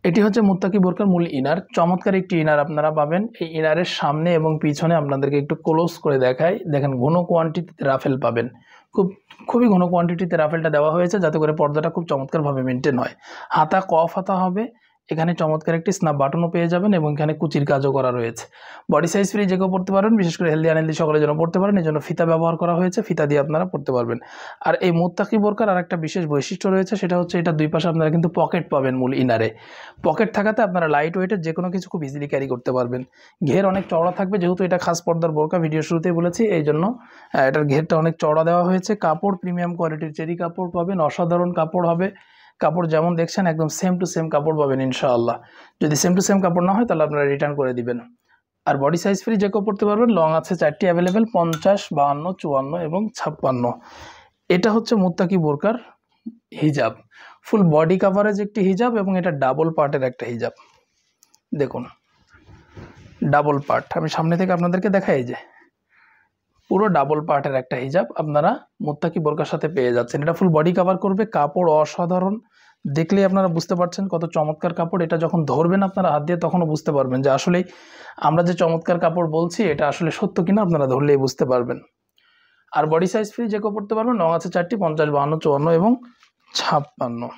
এটি হচ্ছে মুত্তাকি বোরকার মূল ইনার। চমৎকার একটি ইনার আপনারা পাবেন। এই ইনারের সামনে এবং পিছনে আপনাদেরকে একটু ক্লোজ করে দেখাই। দেখেন ঘন কোয়ান্টিটিতে রাফেল পাবেন, খুবই ঘন কোয়ান্টিটিতে রাফেলটা দেওয়া হয়েছে যাতে করে পর্দাটা খুব চমৎকারভাবে মেনটেন হয়। হাতা কফ হাতা হবে, এখানে চমৎকার একটি স্ন্যাপ বাটনও পেয়ে যাবেন এবং এখানে কুচির কাজও করা রয়েছে। বডি সাইজ ফ্রি যে কেউ পড়তে পারেন, বিশেষ করে হেলদি আনহেলদি সকলের জন্য পড়তে পারেন। এই জন্য ফিতা ব্যবহার করা হয়েছে, ফিতা দিয়ে আপনারা পড়তে পারবেন। আর এই মুত্তাকি বোরকার আর একটা বিশেষ বৈশিষ্ট্য রয়েছে, সেটা হচ্ছে এটা দুই পাশে আপনারা কিন্তু পকেট পাবেন। মূল ইনারে পকেট থাকাতে আপনারা লাইট ওয়েটের যে কোনো কিছু খুব ইজিলি ক্যারি করতে পারবেন। ঘের অনেক চওড়া থাকবে, যেহেতু এটা খাস পর্দার বোরকা, ভিডিও শুরুতেই বলেছি, এই জন্য এটার ঘেরটা অনেক চওড়া দেওয়া হয়েছে। কাপড় প্রিমিয়াম কোয়ালিটির চেরি কাপড় পাবেন, অসাধারণ কাপড় হবে। কাপড় যেমন দেখছেন একদম সেম টু সেম কাপড় পাবেন ইনশাআল্লাহ। যদি সেম টু সেম কাপড় না হয় তাহলে আপনারা রিটার্ন করে দিবেন। আর বডি সাইজ ফ্রি যে কেউ পড়তে পারবেন। লং আছে 4টি অ্যাভেলেবেল, 50, 52, 54 এবং 56। এটা হচ্ছে মুত্তাকি বোরকার হিজাব, ফুল বডি কাভারেজ একটি হিজাব এবং এটা ডাবল পার্টের একটা হিজাব। দেখুন ডাবল পার্ট, আমি সামনে থেকে আপনাদেরকে দেখাই, যে পুরো ডাবল পার্টের একটা হিজাব আপনারা মুত্তাকি বোরকার সাথে পেয়ে যাচ্ছেন। এটা ফুল বডি কাভার করবে, কাপড় অসাধারণ। দেখলেই আপনারা বুঝতে পারছেন কত চমৎকার কাপড়। এটা যখন ধরবেন আপনারা হাত দিয়ে তখনও বুঝতে পারবেন যে আসলেই আমরা যে চমৎকার কাপড় বলছি এটা আসলে সত্য কিনা, আপনারা ধরলেই বুঝতে পারবেন। আর বডি সাইজ ফ্রি যে কেউ পড়তে পারবেন। লং আছে 4টি, 50, 52, 54 এবং 56।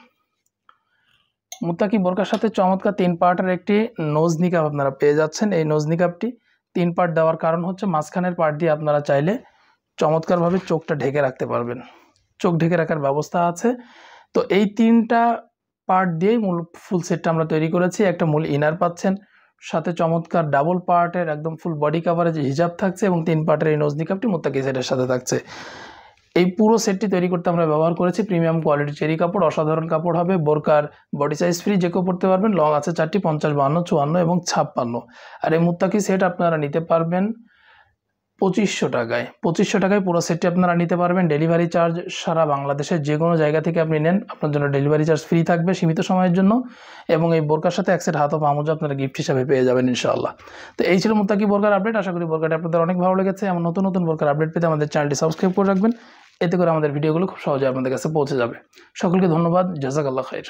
মুত্তাকি বোরকার সাথে চমৎকার 3 পার্টের একটি নোজ নিকাব আপনারা পেয়ে যাচ্ছেন। এই নোজ নিকাবটি 3 পার্ট দেওয়ার কারণ হচ্ছে মাঝখানের পার্ট দিয়ে আপনারা চাইলে চমৎকারভাবে চোখটা ঢেকে রাখতে পারবেন, চোখ ঢেকে রাখার ব্যবস্থা আছে। তো এই 3টা পার্ট দিয়েই মূল ফুল সেটটা আমরা তৈরি করেছি। একটা মূল ইনার পাচ্ছেন, সাথে চমৎকার ডাবল পার্টের একদম ফুল বডি কাভারেজ হিজাব থাকছে এবং 3 পার্টের এই নোজ নিকাবটি মুত্তাকি সেটের সাথে থাকছে। এই পুরো সেটটি তৈরি করতে আমরা ব্যবহার করেছি প্রিমিয়াম কোয়ালিটির চেরি কাপড়, অসাধারণ কাপড় হবে। বোরকার বডি সাইজ ফ্রি যে কেউ পড়তে পারবেন। লং আছে 4টি, 50, 52, 54 এবং 56। আর এই মুত্তাকি সেট আপনারা নিতে পারবেন 2500 টাকায়। 2500 টাকায় পুরো সেটটি আপনারা নিতে পারবেন। ডেলিভারি চার্জ সারা বাংলাদেশের যে কোনো জায়গা থেকে আপনি নেন, আপনার জন্য ডেলিভারি চার্জ ফ্রি থাকবে সীমিত সময়ের জন্য। এবং এই বোরকার সাথে এক সেট হাত ও পা মোজা আপনারা গিফট হিসাবে পেয়ে যাবেন ইনশাআল্লাহ। তো এই ছিল মুত্তাকি বোরকার আপডেট। আশা করি বোরকাটি আপনাদের অনেক ভালো লেগেছে। এমন নতুন নতুন বোরকার আপডেট পেতে আমাদের চ্যানেলটি সাবস্ক্রাইব করে রাখবেন, এতে করে আমাদের ভিডিওগুলো খুব সহজে আপনাদের কাছে পৌঁছে যাবে। সকলকে ধন্যবাদ, জাযাকাল্লাহ খাইর।